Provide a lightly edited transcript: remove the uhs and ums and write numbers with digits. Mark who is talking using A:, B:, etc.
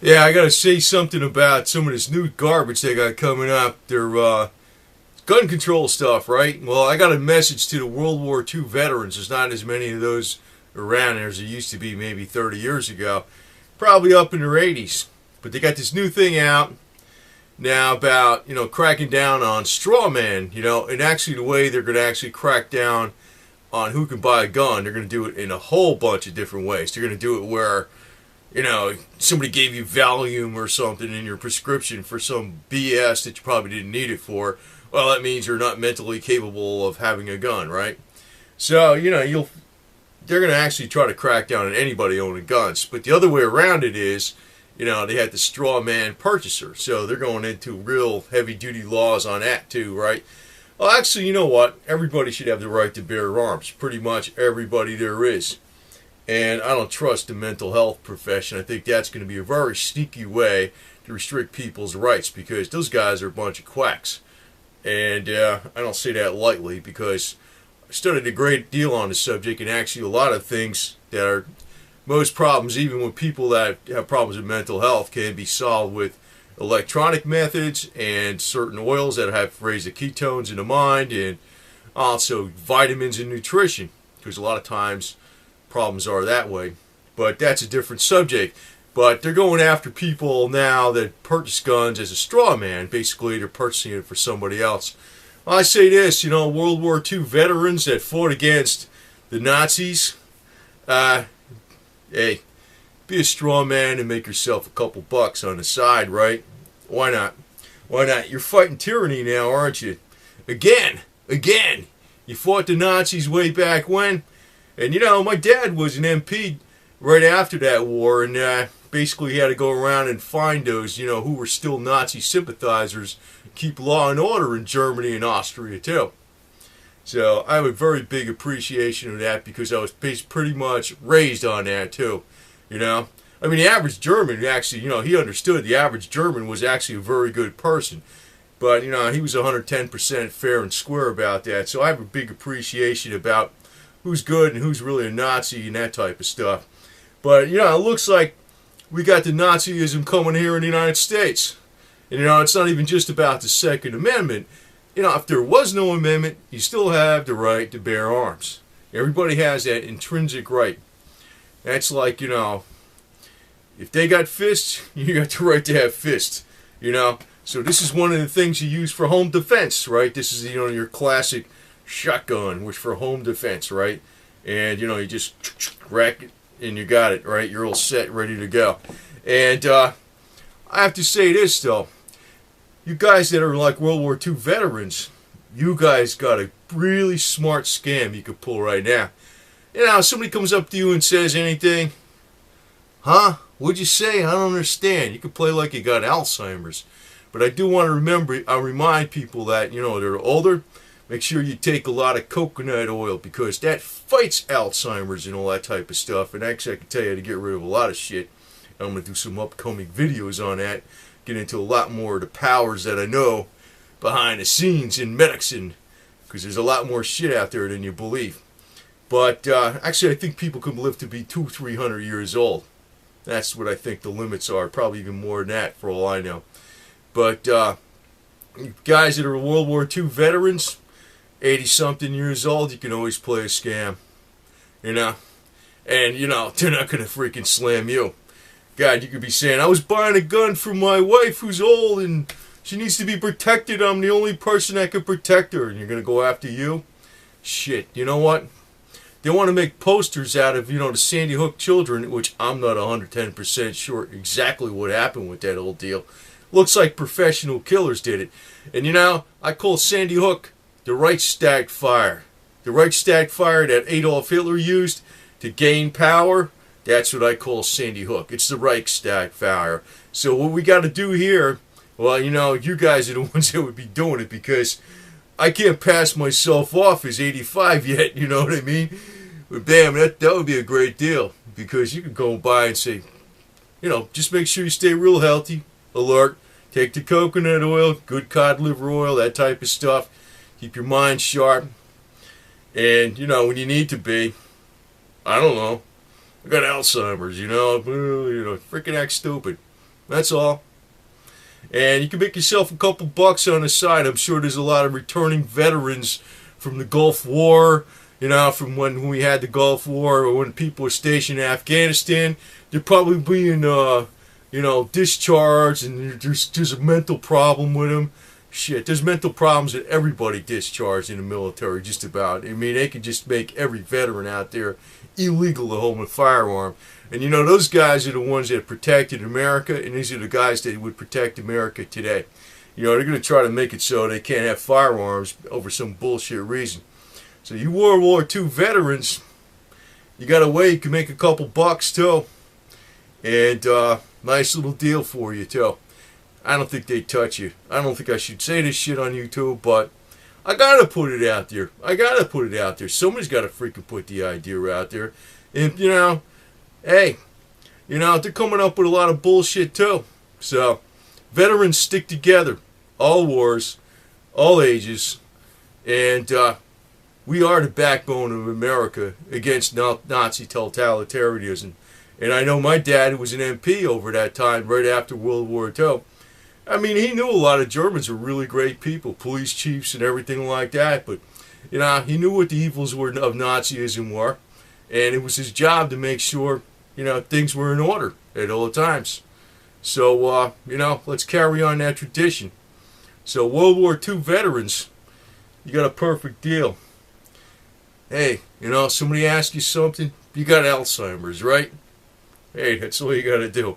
A: Yeah, I gotta say something about some of this new garbage they got coming up. Their gun control stuff, right? Well, I got a message to the World War II veterans. There's not as many of those around as there used to be maybe 30 years ago. Probably up in their 80s. But they got this new thing out now about, cracking down on straw man, and actually the way they're going to actually crack down on who can buy a gun, they're going to do it in a whole bunch of different ways. They're going to do it where somebody gave you Valium or something in your prescription for some BS that you probably didn't need it for. Well, that means you're not mentally capable of having a gun, right? So, they're going to actually try to crack down on anybody owning guns. But the other way around it is, they had the straw man purchaser. So they're going into real heavy duty laws on that too, right? Well, actually, you know what? Everybody should have the right to bear arms. Pretty much everybody there is. And I don't trust the mental health profession. I think that's going to be a very sneaky way to restrict people's rights because those guys are a bunch of quacks. And I don't say that lightly because I studied a great deal on the subject, and actually a lot of things that are most problems, even with people that have problems with mental health, can be solved with electronic methods and certain oils that have raised the ketones in the mind, and also vitamins and nutrition, because a lot of times problems are that way. But that's a different subject. But they're going after people now that purchase guns as a straw man. Basically, they're purchasing it for somebody else. I say this, World War II veterans that fought against the Nazis, hey, be a straw man and make yourself a couple bucks on the side, right? Why not? Why not? You're fighting tyranny now, aren't you? Again. You fought the Nazis way back when. And, my dad was an MP right after that war, and basically he had to go around and find those, who were still Nazi sympathizers, keep law and order in Germany and Austria, too. So I have a very big appreciation of that because I was pretty much raised on that, too. I mean, the average German, actually, he understood the average German was actually a very good person. But, he was 110% fair and square about that. So I have a big appreciation about who's good and who's really a Nazi and that type of stuff. But, it looks like we got the Nazism coming here in the United States. And, it's not even just about the Second Amendment. If there was no amendment, you still have the right to bear arms. Everybody has that intrinsic right. That's like, if they got fists, you got the right to have fists, So this is one of the things you use for home defense, right? This is, your classic shotgun, which for home defense, right? And, you just rack it and you got it, right? You're all set, ready to go. And I have to say this, though. You guys that are like World War II veterans, you guys got a really smart scam you could pull right now. If somebody comes up to you and says anything, huh? What'd you say? I don't understand. You could play like you got Alzheimer's. But I do want to remind people that, they're older. Make sure you take a lot of coconut oil because that fights Alzheimer's and all that type of stuff. And actually, I can tell you how to get rid of a lot of shit. I'm going to do some upcoming videos on that. Get into a lot more of the powers that I know behind the scenes in medicine. Because there's a lot more shit out there than you believe. But actually, I think people can live to be 200-300 years old. That's what I think the limits are. Probably even more than that, for all I know. But guys that are World War II veterans, 80-something years old, you can always play a scam. And, they're not going to freaking slam you. God, you could be saying, I was buying a gun for my wife who's old and she needs to be protected. I'm the only person that can protect her. And you're going to go after you? Shit, you know what? They want to make posters out of, the Sandy Hook children, which I'm not 110% sure exactly what happened with that old deal. Looks like professional killers did it. And, I call Sandy Hook the Reichstag fire. The Reichstag fire that Adolf Hitler used to gain power, that's what I call Sandy Hook. It's the Reichstag fire. So what we got to do here, well, you guys are the ones that would be doing it because I can't pass myself off as 85 yet, you know what I mean? But damn, that would be a great deal because you could go by and say, just make sure you stay real healthy, alert, take the coconut oil, good cod liver oil, that type of stuff. Keep your mind sharp. And, when you need to be, I don't know, I got Alzheimer's, freaking act stupid. That's all. And you can make yourself a couple bucks on the side. I'm sure there's a lot of returning veterans from the Gulf War, you know, from when we had the Gulf War, or when people were stationed in Afghanistan. They're probably being, you know, discharged, and there's a mental problem with them. Shit, there's mental problems with everybody discharged in the military, just about. I mean, they could just make every veteran out there illegal to hold a firearm. And you know, those guys are the ones that protected America, and these are the guys that would protect America today. You know, they're going to try to make it so they can't have firearms over some bullshit reason. So you World War II veterans, you got a way you can make a couple bucks too. And nice little deal for you too. I don't think they touch you. I don't think I should say this shit on YouTube, but I gotta put it out there. I gotta put it out there. Somebody's gotta freaking put the idea out there. And, you know, hey, you know, they're coming up with a lot of bullshit too. So, veterans stick together. All wars, all ages. And we are the backbone of America against Nazi totalitarianism. And I know my dad, who was an MP over that time, right after World War II, I mean, he knew a lot of Germans were really great people, police chiefs and everything like that. But, you know, he knew what the evils were of Nazism were. And it was his job to make sure, you know, things were in order at all times. So, you know, let's carry on that tradition. So, World War II veterans, you got a perfect deal. Hey, you know, somebody asks you something, you got Alzheimer's, right? Hey, that's all you got to do.